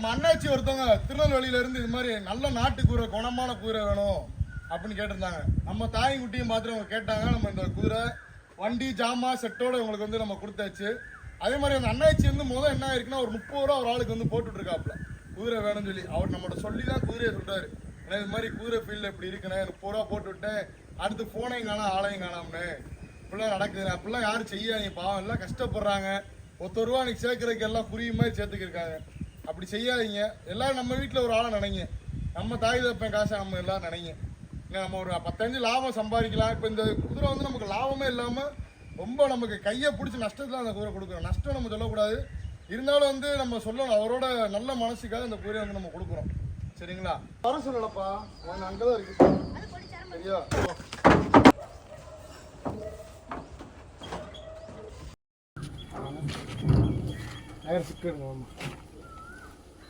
நம்ம அண்ணாச்சி ஒருத்தவங்க திருநெல்வேலியில இருந்து இது மாதிரி நல்ல நாட்டு கூரை குணமான கூரை வேணும் அப்படின்னு கேட்டிருந்தாங்க. நம்ம தாய் குட்டியும் பார்த்துட்டு அவங்க கேட்டாங்க. நம்ம இந்த கூரை வண்டி ஜாமா செட்டோட உங்களுக்கு வந்து நம்ம கொடுத்தாச்சு. அதே மாதிரி அந்த அண்ணாச்சி வந்து முதல் என்ன ஆயிருக்குன்னா ஒரு 30 ரூபா ஒரு ஆளுக்கு வந்து போட்டுட்டு இருக்காப்புல குதிரை வேணும்னு சொல்லி. அவர் நம்மகிட்ட சொல்லி தான் குதிரையை சொல்றாரு. ஏன்னா இது மாதிரி குதிரை ஃபீல்டில் இப்படி இருக்குண்ணே 30 ரூபா போட்டு விட்டேன், அடுத்து போனையும் காணாம் ஆளையும் காணாம்னு இப்படிலாம் நடக்குது. அப்படிலாம் யாரும் செய்யாதீங்க, பாவம் எல்லாம் கஷ்டப்படுறாங்க. 1 ரூபா நீ சேர்க்கறதுக்கு எல்லாம் புரியும் மாதிரி சேர்த்துக்கிருக்காங்க. அப்படி செய்யாதீங்க. எல்லாரும் நம்ம வீட்டில் ஒரு ஆளை நினைங்க, நம்ம தாய் தப்பேன் காசை நம்ம எல்லாரும் நினைங்க. நம்ம ஒரு 10 லாபம் சம்பாதிக்கலாம். இப்போ இந்த குதிரை வந்து நமக்கு லாபமே இல்லாமல் ரொம்ப நமக்கு கையை பிடிச்சி நஷ்டத்தில் அந்த குதிரை கொடுக்குறோம். நஷ்டம் நம்ம சொல்லக்கூடாது, இருந்தாலும் வந்து நம்ம சொல்லணும். அவரோட நல்ல மனசுக்காக அந்த குதிரையை வந்து நம்ம கொடுக்குறோம். சரிங்களா? வர சொல்லலப்பா, அவன் அங்கதான் இருக்கு. சரியா? சிக்கன்